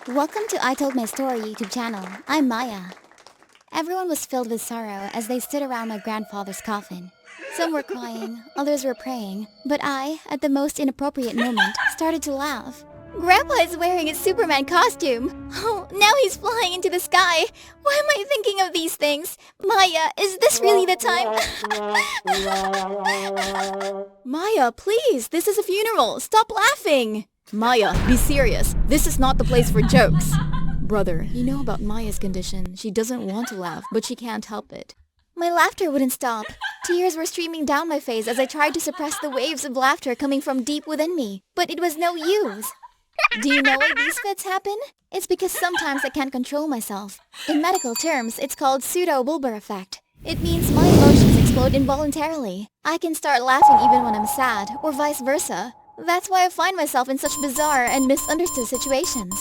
Welcome to I Told My Story YouTube channel. I'm Maya. Everyone was filled with sorrow as they stood around my grandfather's coffin. Some were crying, others were praying, but I, at the most inappropriate moment, started to laugh. Grandpa is wearing his Superman costume. Oh, now he's flying into the sky. Why am I thinking of these things? Maya, is this really the time? Maya, please, this is a funeral. Stop laughing. Maya, be serious. This is not the place for jokes. Brother, you know about Maya's condition. She doesn't want to laugh, but she can't help it. My laughter wouldn't stop. Tears were streaming down my face as I tried to suppress the waves of laughter coming from deep within me. But it was no use. Do you know why these fits happen? It's because sometimes I can't control myself. In medical terms, it's called pseudo-bulbar effect. It means my emotions explode involuntarily. I can start laughing even when I'm sad, or vice versa. That's why I find myself in such bizarre and misunderstood situations.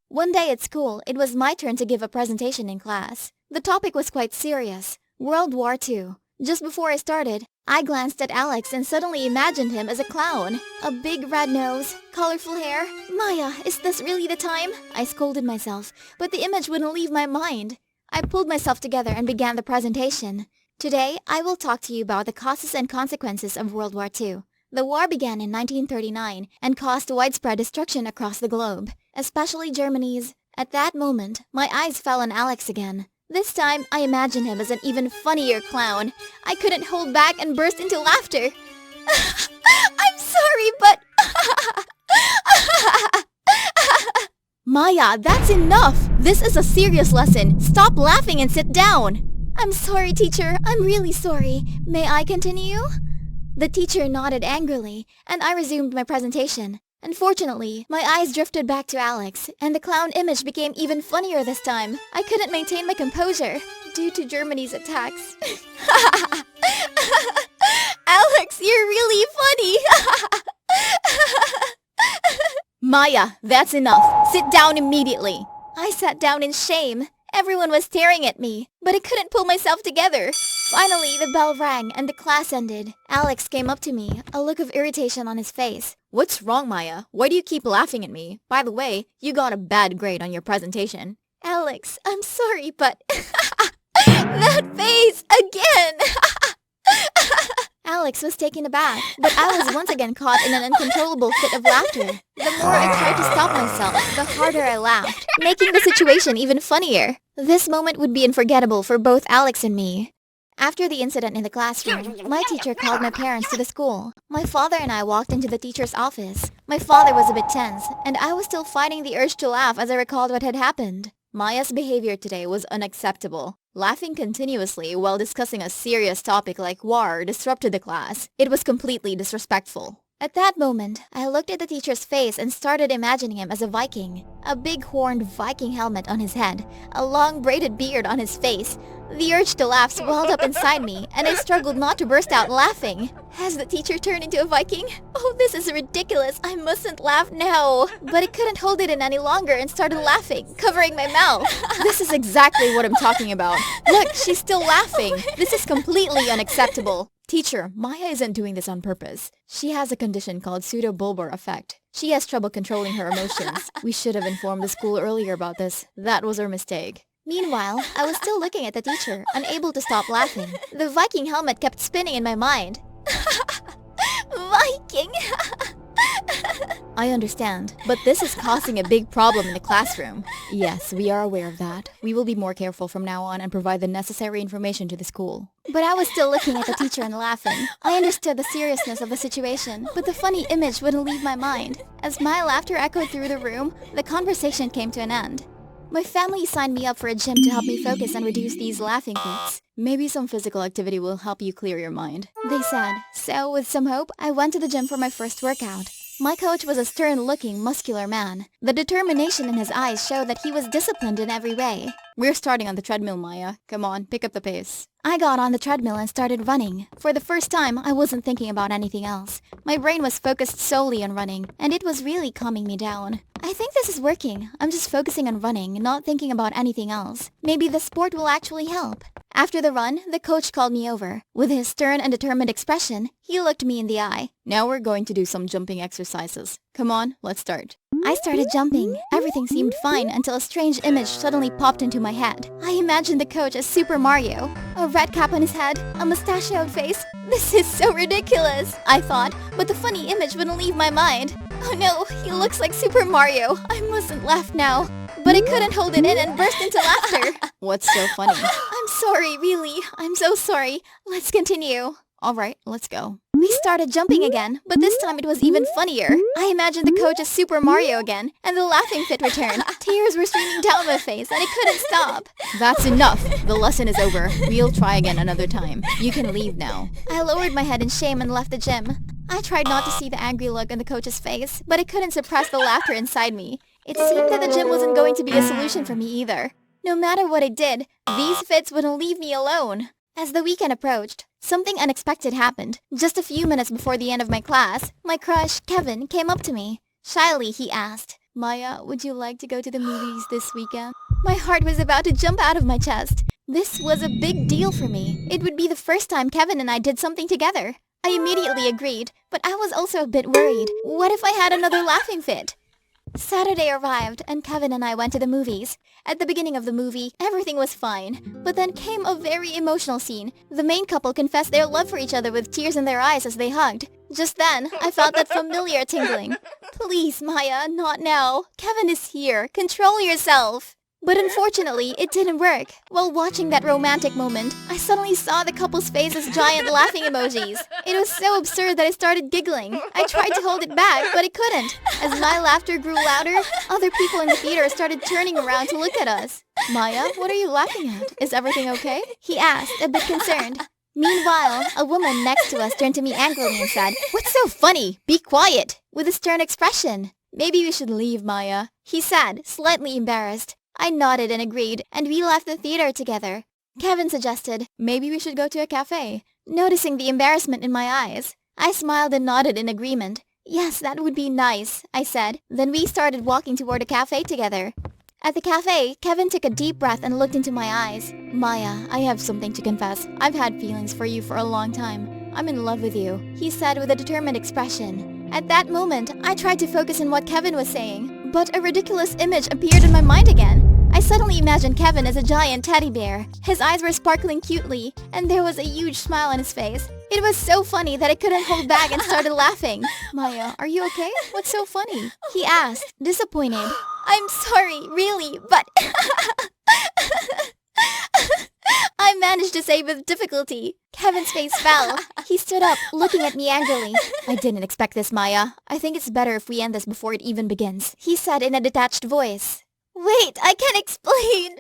One day at school, it was my turn to give a presentation in class. The topic was quite serious, World War II. Just before I started, I glanced at Alex and suddenly imagined him as a clown. A big red nose, colorful hair. Maya, is this really the time? I scolded myself, but the image wouldn't leave my mind. I pulled myself together and began the presentation. Today, I will talk to you about the causes and consequences of World War II. The war began in 1939 and caused widespread destruction across the globe, especially Germany's. At that moment, my eyes fell on Alex again. This time, I imagined him as an even funnier clown. I couldn't hold back and burst into laughter. I'm sorry, but... Maya, that's enough! This is a serious lesson. Stop laughing and sit down! I'm sorry, teacher. I'm really sorry. May I continue? The teacher nodded angrily, and I resumed my presentation. Unfortunately, my eyes drifted back to Alex, and the clown image became even funnier this time. I couldn't maintain my composure due to Germany's attacks. Alex, you're really funny! Maya, that's enough. Sit down immediately. I sat down in shame. Everyone was staring at me, but I couldn't pull myself together. Finally, the bell rang and the class ended. Alex came up to me, a look of irritation on his face. What's wrong, Maya? Why do you keep laughing at me? By the way, you got a bad grade on your presentation. Alex, I'm sorry, but... that face again! Alex was taken aback, but I was once again caught in an uncontrollable fit of laughter. The more I tried to stop myself, the harder I laughed, making the situation even funnier. This moment would be unforgettable for both Alex and me. After the incident in the classroom, my teacher called my parents to the school. My father and I walked into the teacher's office. My father was a bit tense, and I was still fighting the urge to laugh as I recalled what had happened. Maya's behavior today was unacceptable. Laughing continuously while discussing a serious topic like war disrupted the class. It was completely disrespectful. At that moment, I looked at the teacher's face and started imagining him as a Viking. A big horned Viking helmet on his head, a long braided beard on his face. The urge to laugh swelled up inside me, and I struggled not to burst out laughing. Has the teacher turned into a Viking? Oh, this is ridiculous. I mustn't laugh now. But I couldn't hold it in any longer and started laughing, covering my mouth. This is exactly what I'm talking about. Look, she's still laughing. This is completely unacceptable. Teacher, Maya isn't doing this on purpose. She has a condition called pseudo-bulbar effect. She has trouble controlling her emotions. We should have informed the school earlier about this. That was our mistake. Meanwhile, I was still looking at the teacher, unable to stop laughing. The Viking helmet kept spinning in my mind. Viking! I understand, but this is causing a big problem in the classroom. Yes, we are aware of that. We will be more careful from now on and provide the necessary information to the school. But I was still looking at the teacher and laughing. I understood the seriousness of the situation, but the funny image wouldn't leave my mind. As my laughter echoed through the room, the conversation came to an end. My family signed me up for a gym to help me focus and reduce these laughing fits. Maybe some physical activity will help you clear your mind, they said. So, with some hope, I went to the gym for my first workout. My coach was a stern-looking, muscular man. The determination in his eyes showed that he was disciplined in every way. We're starting on the treadmill, Maya. Come on, pick up the pace. I got on the treadmill and started running. For the first time, I wasn't thinking about anything else. My brain was focused solely on running, and it was really calming me down. I think this is working. I'm just focusing on running, not thinking about anything else. Maybe the sport will actually help. After the run, the coach called me over. With his stern and determined expression, he looked me in the eye. Now we're going to do some jumping exercises. Come on, let's start. I started jumping. Everything seemed fine until a strange image suddenly popped into my head. I imagined the coach as Super Mario. A red cap on his head, a mustachioed face. This is so ridiculous, I thought, but the funny image wouldn't leave my mind. Oh no, he looks like Super Mario. I mustn't laugh now. But I couldn't hold it in and burst into laughter. What's so funny? I'm sorry, really. I'm so sorry. Let's continue. All right, let's go. We started jumping again, but this time it was even funnier. I imagined the coach as Super Mario again, and the laughing fit returned. Tears were streaming down my face, and I couldn't stop. That's enough. The lesson is over. We'll try again another time. You can leave now. I lowered my head in shame and left the gym. I tried not to see the angry look on the coach's face, but I couldn't suppress the laughter inside me. It seemed that the gym wasn't going to be a solution for me either. No matter what I did, these fits wouldn't leave me alone. As the weekend approached, something unexpected happened. Just a few minutes before the end of my class, my crush, Kevin, came up to me. Shyly, he asked, "Maya, would you like to go to the movies this weekend?" My heart was about to jump out of my chest. This was a big deal for me. It would be the first time Kevin and I did something together. I immediately agreed, but I was also a bit worried. What if I had another laughing fit? Saturday arrived, and Kevin and I went to the movies. At the beginning of the movie, everything was fine. But then came a very emotional scene. The main couple confessed their love for each other with tears in their eyes as they hugged. Just then, I felt that familiar tingling. Please, Maya, not now. Kevin is here. Control yourself. But unfortunately, it didn't work. While watching that romantic moment, I suddenly saw the couple's face as giant laughing emojis. It was so absurd that I started giggling. I tried to hold it back, but I couldn't. As my laughter grew louder, other people in the theater started turning around to look at us. "Maya, what are you laughing at? Is everything okay?" he asked, a bit concerned. Meanwhile, a woman next to us turned to me angrily and said, "What's so funny? Be quiet," with a stern expression. "Maybe we should leave, Maya," he said, slightly embarrassed. I nodded and agreed, and we left the theater together. Kevin suggested, "Maybe we should go to a cafe." Noticing the embarrassment in my eyes, I smiled and nodded in agreement. "Yes, that would be nice," I said. Then we started walking toward a cafe together. At the cafe, Kevin took a deep breath and looked into my eyes. "Maya, I have something to confess. I've had feelings for you for a long time. I'm in love with you," he said with a determined expression. At that moment, I tried to focus on what Kevin was saying, but a ridiculous image appeared in my mind again. I suddenly imagined Kevin as a giant teddy bear. His eyes were sparkling cutely, and there was a huge smile on his face. It was so funny that I couldn't hold back and started laughing. "Maya, are you okay? What's so funny?" he asked, disappointed. "I'm sorry, really, but..." I managed to say with difficulty. Kevin's face fell. He stood up, looking at me angrily. "I didn't expect this, Maya. I think it's better if we end this before it even begins," he said in a detached voice. "Wait, I can't explain."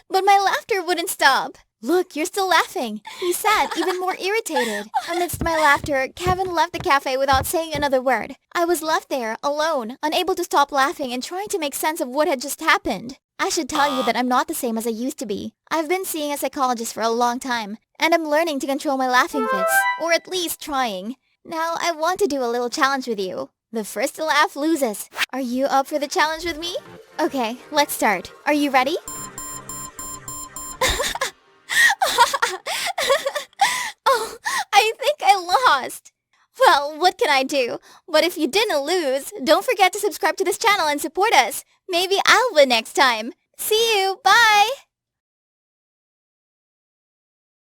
But my laughter wouldn't stop. "Look, you're still laughing," he said, even more irritated. Amidst my laughter, Kevin left the cafe without saying another word. I was left there, alone, unable to stop laughing and trying to make sense of what had just happened. I should tell you that I'm not the same as I used to be. I've been seeing a psychologist for a long time, and I'm learning to control my laughing fits, or at least trying. Now, I want to do a little challenge with you. The first to laugh loses. Are you up for the challenge with me? Okay, let's start. Are you ready? Oh, I think I lost. Well, what can I do? But if you didn't lose, don't forget to subscribe to this channel and support us. Maybe I'll win next time. See you. Bye.